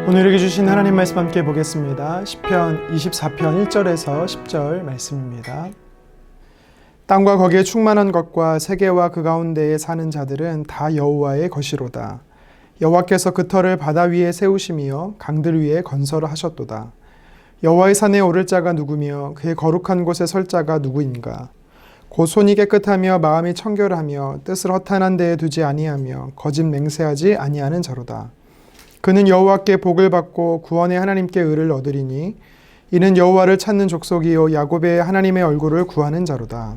오늘에게 주신 하나님 말씀 함께 보겠습니다. 시편 24편 1절에서 10절 말씀입니다. 땅과 거기에 충만한 것과 세계와 그 가운데에 사는 자들은 다 여호와의 것이로다. 여호와께서 그 터를 바다 위에 세우시며 강들 위에 건설하셨도다. 여호와의 산에 오를 자가 누구며 그의 거룩한 곳에 설 자가 누구인가? 곧 손이 깨끗하며 마음이 청결하며 뜻을 허탄한 데에 두지 아니하며 거짓 맹세하지 아니하는 자로다. 그는 여호와께 복을 받고 구원의 하나님께 의를 얻으리니 이는 여호와를 찾는 족속이요 야곱의 하나님의 얼굴을 구하는 자로다.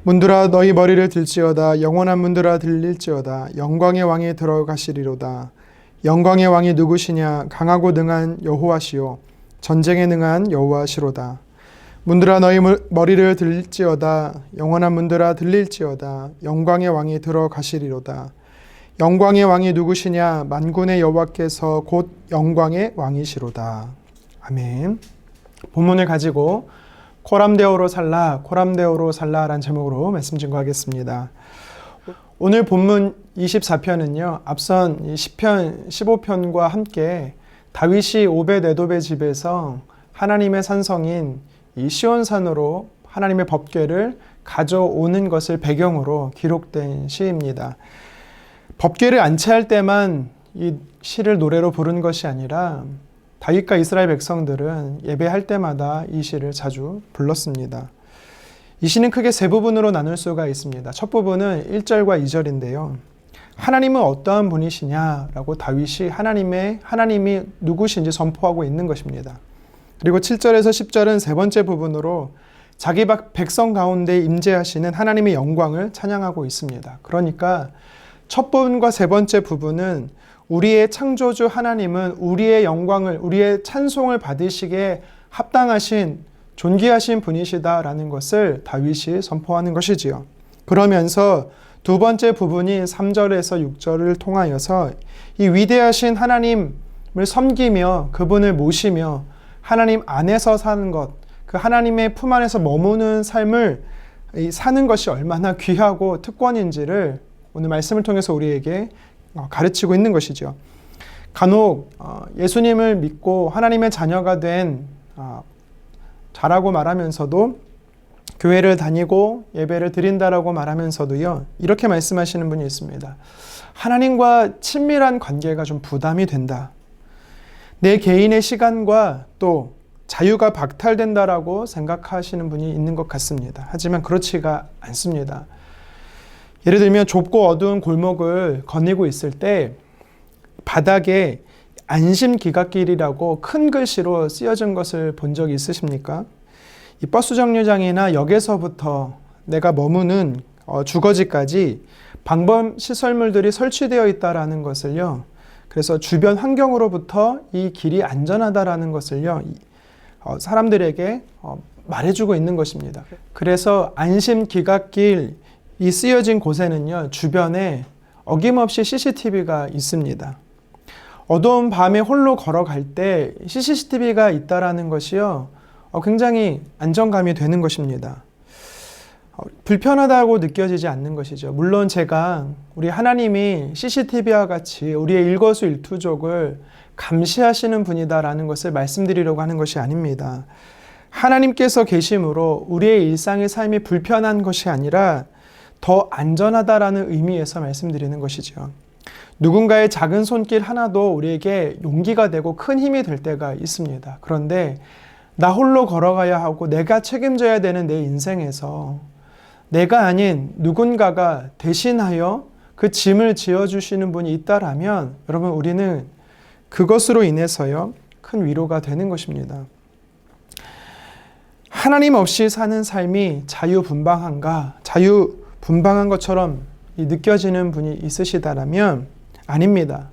문들아 너희 머리를 들지어다. 영원한 문들아 들릴지어다. 영광의 왕이 들어가시리로다. 영광의 왕이 누구시냐? 강하고 능한 여호와시요 전쟁에 능한 여호와시로다. 문들아 너희 머리를 들지어다. 영원한 문들아 들릴지어다. 영광의 왕이 들어가시리로다. 영광의 왕이 누구시냐? 만군의 여호와께서 곧 영광의 왕이시로다. 아멘. 본문을 가지고 코람데오로 살라 라는 제목으로 말씀 증거하겠습니다. 오늘 본문 24편은요. 앞선 시편 15편과 함께 다윗이 오벳에돔의 집에서 하나님의 산성인 이 시온산으로 하나님의 법궤를 가져오는 것을 배경으로 기록된 시입니다. 법궤를 안치할 때만 이 시를 노래로 부른 것이 아니라 다윗과 이스라엘 백성들은 예배할 때마다 이 시를 자주 불렀습니다. 이 시는 크게 세 부분으로 나눌 수가 있습니다. 첫 부분은 1절과 2절인데요. 하나님은 어떠한 분이시냐라고 다윗이 하나님이 누구신지 선포하고 있는 것입니다. 그리고 7절에서 10절은 세 번째 부분으로 자기 백성 가운데 임재하시는 하나님의 영광을 찬양하고 있습니다. 그러니까 첫 부분과 세 번째 부분은 우리의 창조주 하나님은 우리의 영광을, 우리의 찬송을 받으시기에 합당하신, 존귀하신 분이시다라는 것을 다윗이 선포하는 것이지요. 그러면서 두 번째 부분이 3절에서 6절을 통하여서 이 위대하신 하나님을 섬기며 그분을 모시며 하나님 안에서 사는 것, 그 하나님의 품 안에서 머무는 삶을 사는 것이 얼마나 귀하고 특권인지를 오늘 말씀을 통해서 우리에게 가르치고 있는 것이죠. 간혹 예수님을 믿고 하나님의 자녀가 된 자라고 말하면서도 교회를 다니고 예배를 드린다라고 말하면서도요. 이렇게 말씀하시는 분이 있습니다. 하나님과 친밀한 관계가 좀 부담이 된다. 내 개인의 시간과 또 자유가 박탈된다라고 생각하시는 분이 있는 것 같습니다. 하지만 그렇지가 않습니다. 예를 들면 좁고 어두운 골목을 거니고 있을 때 바닥에 안심기갓길이라고 큰 글씨로 쓰여진 것을 본 적이 있으십니까? 이 버스 정류장이나 역에서부터 내가 머무는 주거지까지 방범 시설물들이 설치되어 있다는 것을요. 그래서 주변 환경으로부터 이 길이 안전하다라는 것을요. 사람들에게 말해주고 있는 것입니다. 그래서 안심기갓길 이 쓰여진 곳에는요, 주변에 어김없이 CCTV가 있습니다. 어두운 밤에 홀로 걸어갈 때 CCTV가 있다라는 것이요, 굉장히 안정감이 되는 것입니다. 불편하다고 느껴지지 않는 것이죠. 물론 제가 우리 하나님이 CCTV와 같이 우리의 일거수일투족을 감시하시는 분이다라는 것을 말씀드리려고 하는 것이 아닙니다. 하나님께서 계심으로 우리의 일상의 삶이 불편한 것이 아니라 더 안전하다라는 의미에서 말씀드리는 것이죠. 누군가의 작은 손길 하나도 우리에게 용기가 되고 큰 힘이 될 때가 있습니다. 그런데 나 홀로 걸어가야 하고 내가 책임져야 되는 내 인생에서 내가 아닌 누군가가 대신하여 그 짐을 지어주시는 분이 있다라면 여러분 우리는 그것으로 인해서요 큰 위로가 되는 것입니다. 하나님 없이 사는 삶이 자유분방한가? 자유분방한 것처럼 느껴지는 분이 있으시다라면 아닙니다.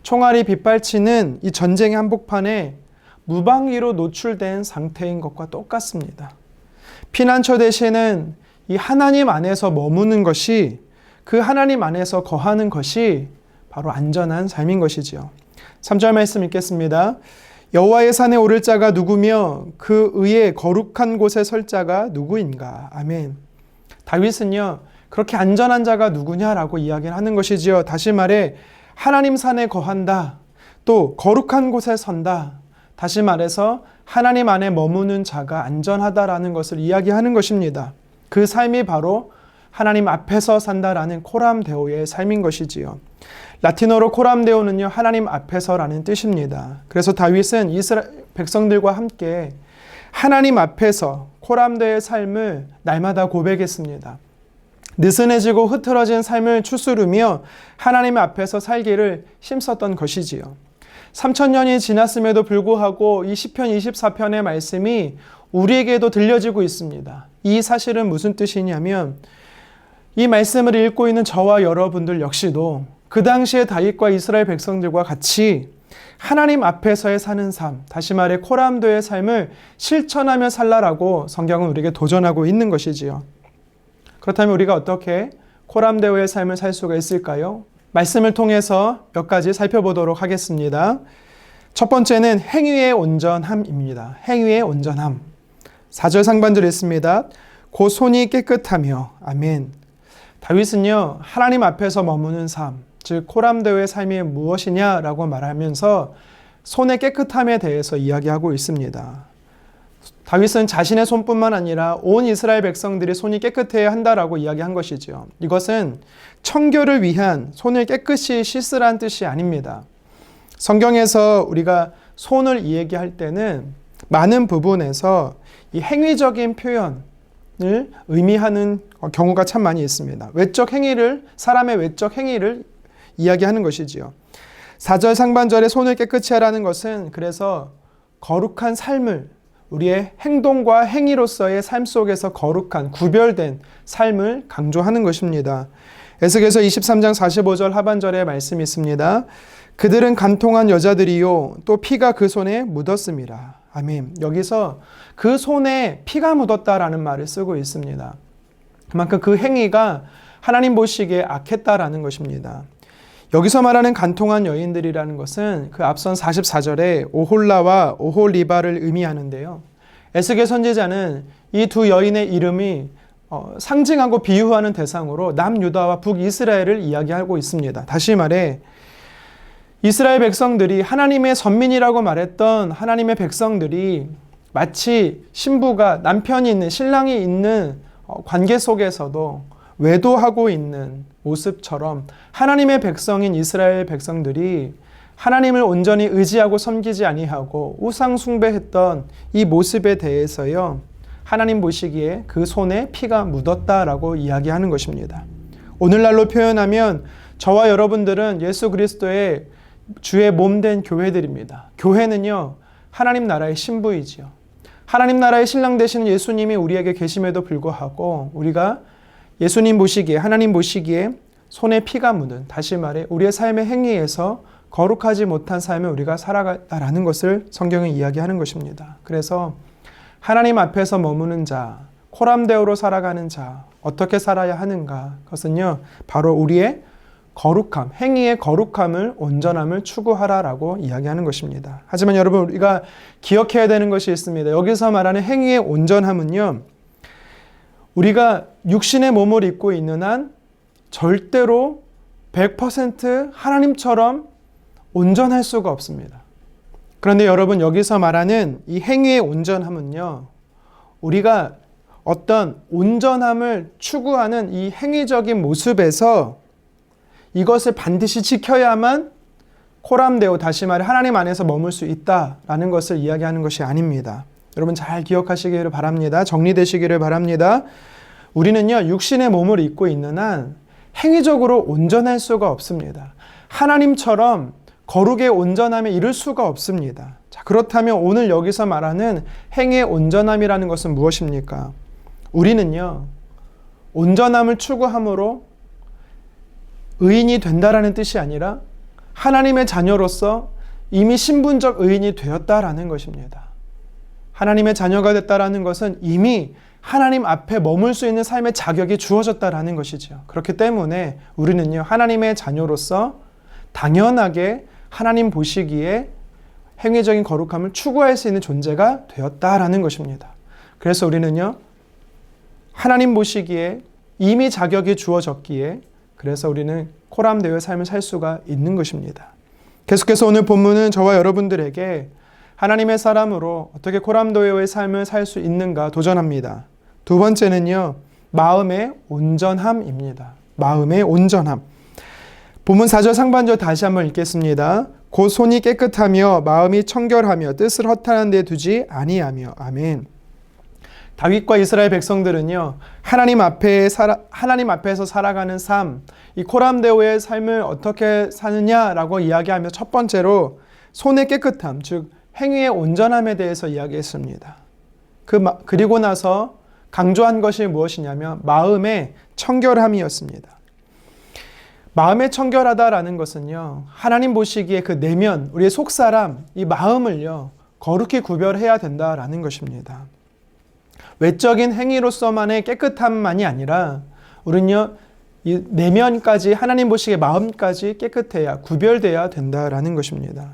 총알이 빗발치는 이 전쟁의 한복판에 무방비로 노출된 상태인 것과 똑같습니다. 피난처 대신은 이 하나님 안에서 머무는 것이, 그 하나님 안에서 거하는 것이 바로 안전한 삶인 것이지요. 3절 말씀 읽겠습니다. 여호와의 산에 오를 자가 누구며 그 의의 거룩한 곳에 설 자가 누구인가? 아멘. 다윗은요, 그렇게 안전한 자가 누구냐라고 이야기를 하는 것이지요. 다시 말해 하나님 산에 거한다. 또 거룩한 곳에 선다. 다시 말해서 하나님 안에 머무는 자가 안전하다라는 것을 이야기하는 것입니다. 그 삶이 바로 하나님 앞에서 산다라는 코람데오의 삶인 것이지요. 라틴어로 코람데오는요, 하나님 앞에서라는 뜻입니다. 그래서 다윗은 이스라엘 백성들과 함께 하나님 앞에서 코람데오의 삶을 날마다 고백했습니다. 느슨해지고 흐트러진 삶을 추스르며 하나님 앞에서 살기를 힘썼던 것이지요. 3000년이 지났음에도 불구하고 이 시편 24편의 말씀이 우리에게도 들려지고 있습니다. 이 사실은 무슨 뜻이냐면 이 말씀을 읽고 있는 저와 여러분들 역시도 그 당시에 다윗과 이스라엘 백성들과 같이 하나님 앞에서의 사는 삶, 다시 말해 코람데오의 삶을 실천하며 살라라고 성경은 우리에게 도전하고 있는 것이지요. 그렇다면 우리가 어떻게 코람데오의 삶을 살 수가 있을까요? 말씀을 통해서 몇 가지 살펴보도록 하겠습니다. 첫 번째는 행위의 온전함입니다. 행위의 온전함. 4절 상반절에 있습니다. 곧 손이 깨끗하며. 아멘. 다윗은요, 하나님 앞에서 머무는 삶, 즉 코람데오의 삶이 무엇이냐라고 말하면서 손의 깨끗함에 대해서 이야기하고 있습니다. 다윗은 자신의 손뿐만 아니라 온 이스라엘 백성들이 손이 깨끗해야 한다라고 이야기한 것이죠. 이것은 청결을 위한 손을 깨끗이 씻으라는 뜻이 아닙니다. 성경에서 우리가 손을 이야기할 때는 많은 부분에서 이 행위적인 표현을 의미하는 경우가 참 많이 있습니다. 외적 행위를, 사람의 외적 행위를 이야기하는 것이지요. 4절 상반절에 손을 깨끗이 하라는 것은 그래서 거룩한 삶을, 우리의 행동과 행위로서의 삶 속에서 거룩한 구별된 삶을 강조하는 것입니다. 에스겔서 23장 45절 하반절에 말씀이 있습니다. 그들은 간통한 여자들이요 또 피가 그 손에 묻었습니다. 아멘. 여기서 그 손에 피가 묻었다라는 말을 쓰고 있습니다. 그만큼 그 행위가 하나님 보시기에 악했다라는 것입니다. 여기서 말하는 간통한 여인들이라는 것은 그 앞선 44절에 오홀라와 오홀리바를 의미하는데요. 에스겔 선지자는 이 두 여인의 이름이 상징하고 비유하는 대상으로 남유다와 북이스라엘을 이야기하고 있습니다. 다시 말해 이스라엘 백성들이 하나님의 선민이라고 말했던 하나님의 백성들이 마치 신부가 남편이 있는, 신랑이 있는 관계 속에서도 외도하고 있는 모습처럼 하나님의 백성인 이스라엘 백성들이 하나님을 온전히 의지하고 섬기지 아니하고 우상 숭배했던 이 모습에 대해서요, 하나님 보시기에 그 손에 피가 묻었다라고 이야기하는 것입니다. 오늘날로 표현하면 저와 여러분들은 예수 그리스도의 주의 몸된 교회들입니다. 교회는요, 하나님 나라의 신부이지요. 하나님 나라의 신랑 되시는 예수님이 우리에게 계심에도 불구하고 우리가 예수님 보시기에, 하나님 보시기에 손에 피가 묻은, 다시 말해 우리의 삶의 행위에서 거룩하지 못한 삶을 우리가 살아가라는 것을 성경은 이야기하는 것입니다. 그래서 하나님 앞에서 머무는 자, 코람데오로 살아가는 자, 어떻게 살아야 하는가? 그것은요, 바로 우리의 거룩함, 행위의 거룩함을, 온전함을 추구하라라고 이야기하는 것입니다. 하지만 여러분, 우리가 기억해야 되는 것이 있습니다. 여기서 말하는 행위의 온전함은요, 우리가 육신의 몸을 입고 있는 한 절대로 100% 하나님처럼 온전할 수가 없습니다. 그런데 여러분, 여기서 말하는 이 행위의 온전함은요, 우리가 어떤 온전함을 추구하는 이 행위적인 모습에서 이것을 반드시 지켜야만 코람데오, 다시 말해 하나님 안에서 머물 수 있다라는 것을 이야기하는 것이 아닙니다. 여러분 잘 기억하시기를 바랍니다. 정리되시기를 바랍니다. 우리는요, 육신의 몸을 입고 있는 한 행위적으로 온전할 수가 없습니다. 하나님처럼 거룩의 온전함에 이를 수가 없습니다. 자, 그렇다면 오늘 여기서 말하는 행위의 온전함이라는 것은 무엇입니까? 우리는요, 온전함을 추구함으로 의인이 된다라는 뜻이 아니라 하나님의 자녀로서 이미 신분적 의인이 되었다라는 것입니다. 하나님의 자녀가 됐다라는 것은 이미 하나님 앞에 머물 수 있는 삶의 자격이 주어졌다라는 것이죠. 그렇기 때문에 우리는요, 하나님의 자녀로서 당연하게 하나님 보시기에 행위적인 거룩함을 추구할 수 있는 존재가 되었다라는 것입니다. 그래서 우리는요, 하나님 보시기에 이미 자격이 주어졌기에 그래서 우리는 코람데오의 삶을 살 수가 있는 것입니다. 계속해서 오늘 본문은 저와 여러분들에게 하나님의 사람으로 어떻게 고람도의 삶을 살 수 있는가 도전합니다. 두 번째는요, 마음의 온전함입니다. 마음의 온전함. 본문 4절 상반절 다시 한번 읽겠습니다. 곧 손이 깨끗하며 마음이 청결하며 뜻을 허탄한 데 두지 아니하며. 아멘. 다윗과 이스라엘 백성들은요, 하나님 앞에서 살아가는 삶, 이 코람데오의 삶을 어떻게 사느냐라고 이야기하며 첫 번째로 손의 깨끗함, 즉 행위의 온전함에 대해서 이야기했습니다. 그리고 나서 강조한 것이 무엇이냐면 마음의 청결함이었습니다. 마음의 청결하다라는 것은요, 하나님 보시기에 그 내면, 우리의 속사람, 이 마음을요, 거룩히 구별해야 된다라는 것입니다. 외적인 행위로서만의 깨끗함만이 아니라 우리는요, 이 내면까지, 하나님 보시기에 마음까지 깨끗해야, 구별돼야 된다라는 것입니다.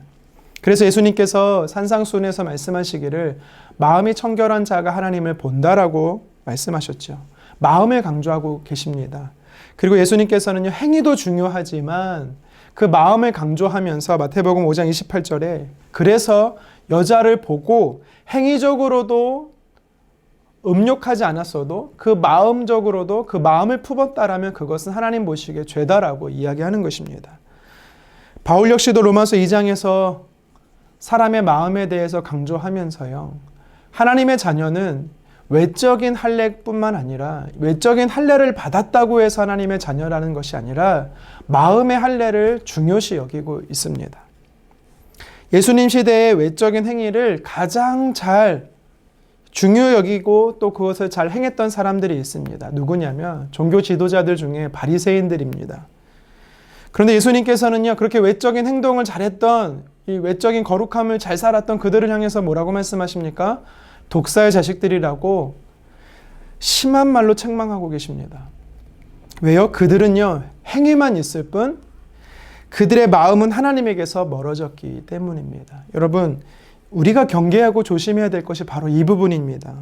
그래서 예수님께서 산상수훈에서 말씀하시기를 마음이 청결한 자가 하나님을 본다라고 말씀하셨죠. 마음을 강조하고 계십니다. 그리고 예수님께서는요, 행위도 중요하지만 그 마음을 강조하면서 마태복음 5장 28절에 그래서 여자를 보고 행위적으로도 음욕하지 않았어도 그 마음적으로도 그 마음을 품었다라면 그것은 하나님 보시기에 죄다라고 이야기하는 것입니다. 바울 역시도 로마서 2장에서 사람의 마음에 대해서 강조하면서요, 하나님의 자녀는 외적인 할례뿐만 아니라 외적인 할례를 받았다고 해서 하나님의 자녀라는 것이 아니라 마음의 할례를 중요시 여기고 있습니다. 예수님 시대의 외적인 행위를 가장 잘 중요 여기고 또 그것을 잘 행했던 사람들이 있습니다. 누구냐면 종교 지도자들 중에 바리새인들입니다. 그런데 예수님께서는요, 그렇게 외적인 행동을 잘했던, 이 외적인 거룩함을 잘 살았던 그들을 향해서 뭐라고 말씀하십니까? 독사의 자식들이라고 심한 말로 책망하고 계십니다. 왜요? 그들은요, 행위만 있을 뿐 그들의 마음은 하나님에게서 멀어졌기 때문입니다. 여러분, 우리가 경계하고 조심해야 될 것이 바로 이 부분입니다.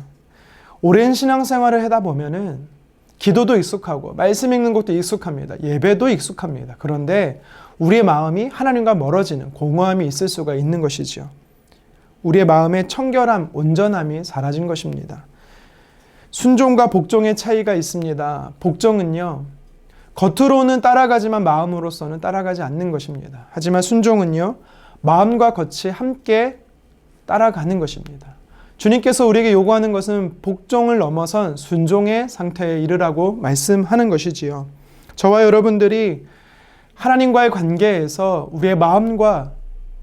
오랜 신앙생활을 하다 보면은 기도도 익숙하고 말씀 읽는 것도 익숙합니다. 예배도 익숙합니다. 그런데 우리의 마음이 하나님과 멀어지는 공허함이 있을 수가 있는 것이죠. 우리의 마음의 청결함, 온전함이 사라진 것입니다. 순종과 복종의 차이가 있습니다. 복종은요, 겉으로는 따라가지만 마음으로서는 따라가지 않는 것입니다. 하지만 순종은요, 마음과 겉이 함께 따라가는 것입니다. 주님께서 우리에게 요구하는 것은 복종을 넘어선 순종의 상태에 이르라고 말씀하는 것이지요. 저와 여러분들이 하나님과의 관계에서 우리의 마음과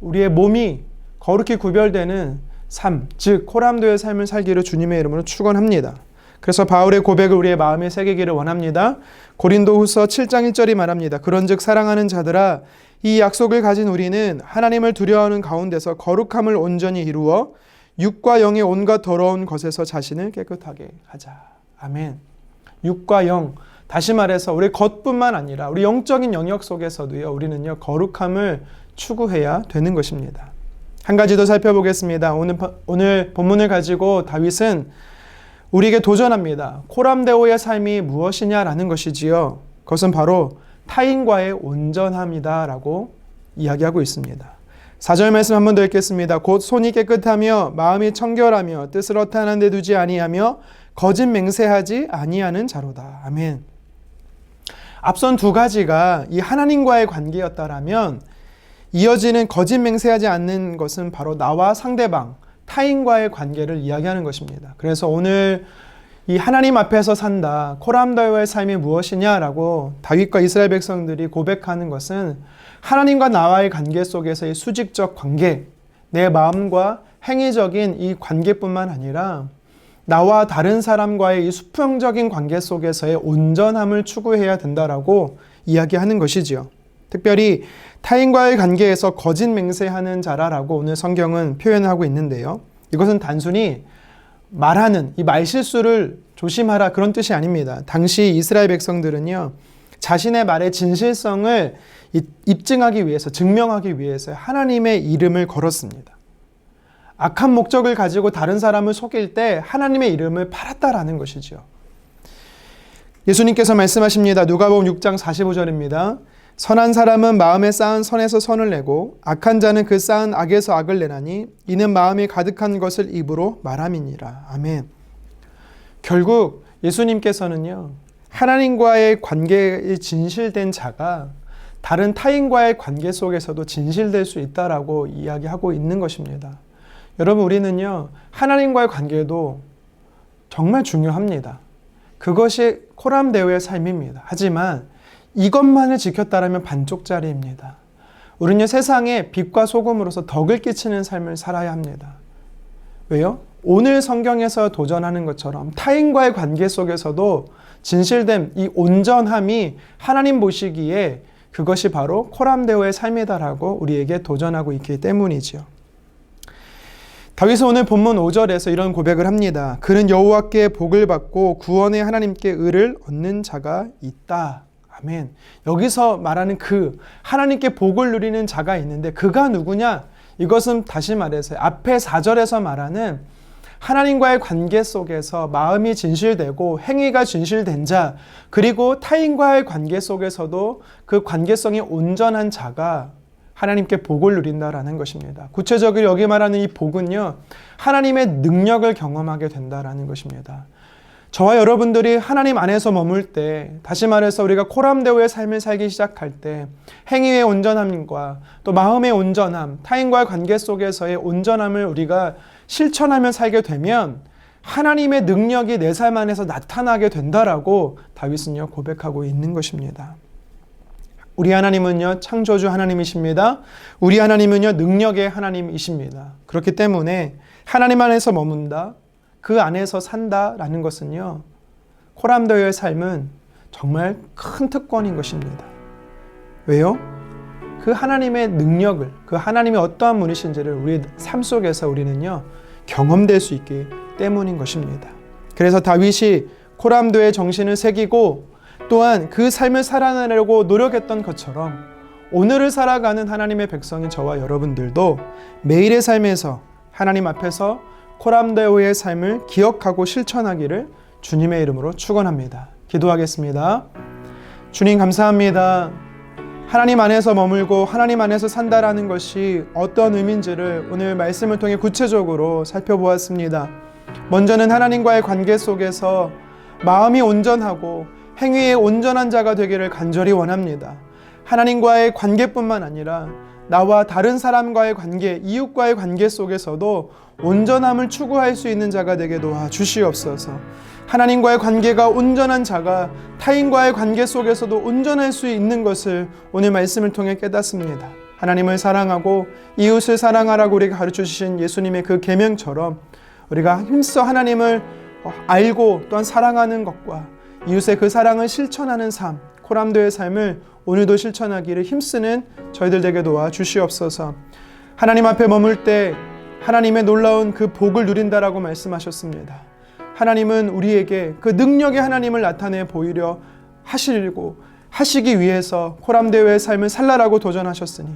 우리의 몸이 거룩히 구별되는 삶, 즉 코람도의 삶을 살기를 주님의 이름으로 축원합니다. 그래서 바울의 고백을 우리의 마음에 새기기를 원합니다. 고린도후서 7장 1절이 말합니다. 그런즉 사랑하는 자들아, 이 약속을 가진 우리는 하나님을 두려워하는 가운데서 거룩함을 온전히 이루어 육과 영의 온갖 더러운 것에서 자신을 깨끗하게 하자. 아멘. 육과 영, 다시 말해서 우리 겉뿐만 아니라 우리 영적인 영역 속에서도요, 우리는요, 거룩함을 추구해야 되는 것입니다. 한 가지 더 살펴보겠습니다. 오늘 본문을 가지고 다윗은 우리에게 도전합니다. 코람데오의 삶이 무엇이냐라는 것이지요. 그것은 바로 타인과의 온전함이다라고 이야기하고 있습니다. 4절 말씀 한 번 더 읽겠습니다. 곧 손이 깨끗하며 마음이 청결하며 뜻을 허탄한 데 두지 아니하며 거짓 맹세하지 아니하는 자로다. 아멘. 앞선 두 가지가 이 하나님과의 관계였다라면 이어지는 거짓 맹세하지 않는 것은 바로 나와 상대방, 타인과의 관계를 이야기하는 것입니다. 그래서 오늘 이 하나님 앞에서 산다, 코람데오의 삶이 무엇이냐라고 다윗과 이스라엘 백성들이 고백하는 것은 하나님과 나와의 관계 속에서의 수직적 관계, 내 마음과 행위적인 이 관계뿐만 아니라 나와 다른 사람과의 이 수평적인 관계 속에서의 온전함을 추구해야 된다라고 이야기하는 것이지요. 특별히 타인과의 관계에서 거짓 맹세하는 자라라고 오늘 성경은 표현하고 있는데요. 이것은 단순히 말하는 이 말실수를 조심하라 그런 뜻이 아닙니다. 당시 이스라엘 백성들은요, 자신의 말의 진실성을 입증하기 위해서, 증명하기 위해서 하나님의 이름을 걸었습니다. 악한 목적을 가지고 다른 사람을 속일 때 하나님의 이름을 팔았다라는 것이죠. 예수님께서 말씀하십니다. 누가복음 6장 45절입니다. 선한 사람은 마음에 쌓은 선에서 선을 내고 악한 자는 그 쌓은 악에서 악을 내나니 이는 마음이 가득한 것을 입으로 말함이니라. 아멘. 결국 예수님께서는요, 하나님과의 관계에 진실된 자가 다른 타인과의 관계 속에서도 진실될 수 있다라고 이야기하고 있는 것입니다. 여러분, 우리는요, 하나님과의 관계도 정말 중요합니다. 그것이 코람데오의 삶입니다. 하지만 이것만을 지켰다라면 반쪽짜리입니다. 우리는 세상에 빛과 소금으로서 덕을 끼치는 삶을 살아야 합니다. 왜요? 오늘 성경에서 도전하는 것처럼 타인과의 관계 속에서도 진실된 이 온전함이 하나님 보시기에 그것이 바로 코람데오의 삶이다라고 우리에게 도전하고 있기 때문이죠. 다윗은 오늘 본문 5절에서 이런 고백을 합니다. 그는 여호와께 복을 받고 구원의 하나님께 의를 얻는 자가 있다. 아멘. 여기서 말하는 그 하나님께 복을 누리는 자가 있는데 그가 누구냐? 이것은 다시 말해서 앞에 4절에서 말하는 하나님과의 관계 속에서 마음이 진실되고 행위가 진실된 자, 그리고 타인과의 관계 속에서도 그 관계성이 온전한 자가 하나님께 복을 누린다라는 것입니다. 구체적으로 여기 말하는 이 복은요, 하나님의 능력을 경험하게 된다라는 것입니다. 저와 여러분들이 하나님 안에서 머물 때, 다시 말해서 우리가 코람데오의 삶을 살기 시작할 때 행위의 온전함과 또 마음의 온전함, 타인과의 관계 속에서의 온전함을 우리가 실천하며 살게 되면 하나님의 능력이 내 삶 안에서 나타나게 된다라고 다윗은요 고백하고 있는 것입니다. 우리 하나님은요 창조주 하나님이십니다. 우리 하나님은요 능력의 하나님이십니다. 그렇기 때문에 하나님 안에서 머문다, 그 안에서 산다라는 것은요 코람데오의 삶은 정말 큰 특권인 것입니다. 왜요? 그 하나님의 능력을, 그 하나님이 어떠한 분이신지를 우리 삶 속에서 우리는요 경험될 수 있기 때문인 것입니다. 그래서 다윗이 코람데오의 정신을 새기고 또한 그 삶을 살아내려고 노력했던 것처럼 오늘을 살아가는 하나님의 백성인 저와 여러분들도 매일의 삶에서 하나님 앞에서 코람데오의 삶을 기억하고 실천하기를 주님의 이름으로 축원합니다. 기도하겠습니다. 주님 감사합니다. 하나님 안에서 머물고 하나님 안에서 산다라는 것이 어떤 의미인지를 오늘 말씀을 통해 구체적으로 살펴보았습니다. 먼저는 하나님과의 관계 속에서 마음이 온전하고 행위에 온전한 자가 되기를 간절히 원합니다. 하나님과의 관계뿐만 아니라 나와 다른 사람과의 관계, 이웃과의 관계 속에서도 온전함을 추구할 수 있는 자가 되게 도와주시옵소서. 하나님과의 관계가 온전한 자가 타인과의 관계 속에서도 온전할 수 있는 것을 오늘 말씀을 통해 깨닫습니다. 하나님을 사랑하고 이웃을 사랑하라고 우리가 가르쳐주신 예수님의 그 계명처럼 우리가 힘써 하나님을 알고 또한 사랑하는 것과 이웃의 그 사랑을 실천하는 삶, 코람데오의 삶을 오늘도 실천하기를 힘쓰는 저희들 되게 도와주시옵소서. 하나님 앞에 머물 때 하나님의 놀라운 그 복을 누린다라고 말씀하셨습니다. 하나님은 우리에게 그 능력의 하나님을 나타내 보이려 하시기 위해서 코람데오의 삶을 살라라고 도전하셨으니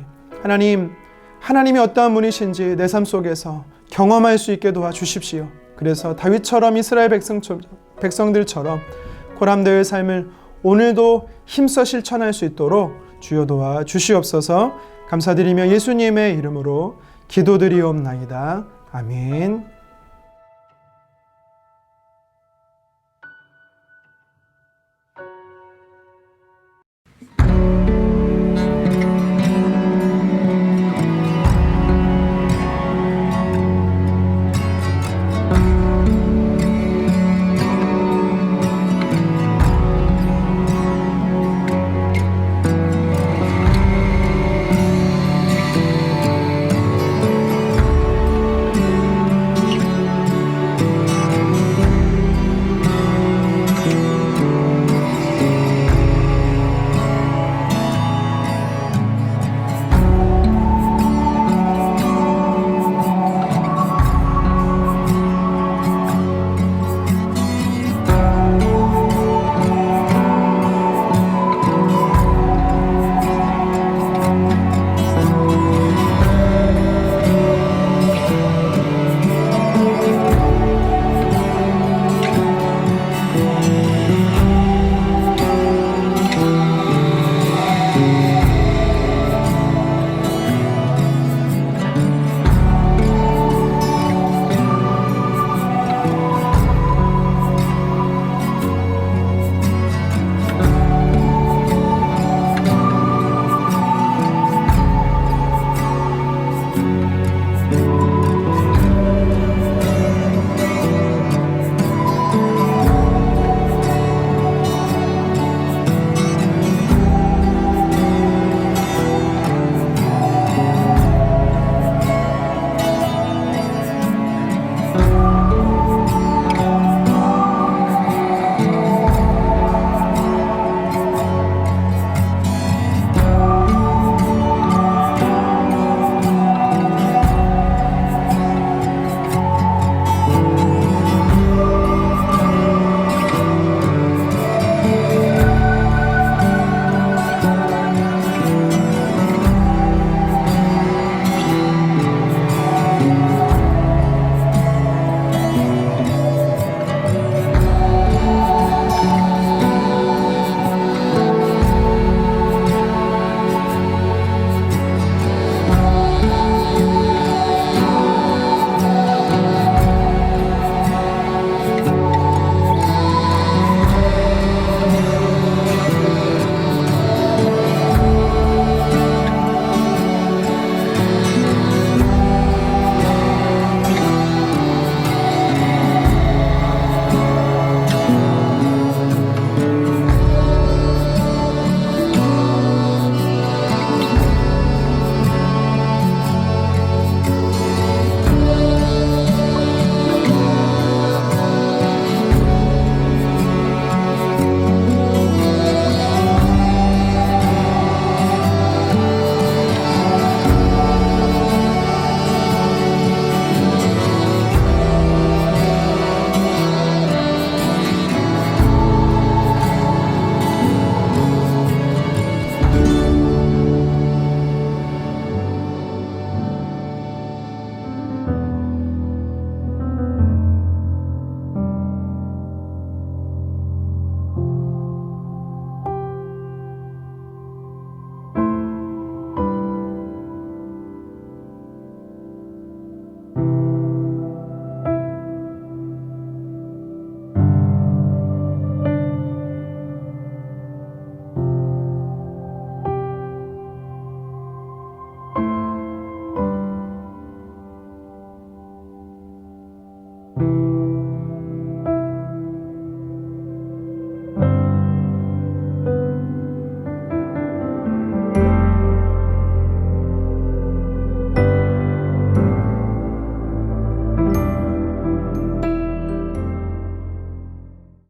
하나님이 어떠한 분이신지 내 삶 속에서 경험할 수 있게 도와주십시오. 그래서 다윗처럼 이스라엘 백성들처럼 코람데오의 삶을 오늘도 힘써 실천할 수 있도록 주여 도와주시옵소서. 감사드리며 예수님의 이름으로 기도드리옵나이다. 아멘.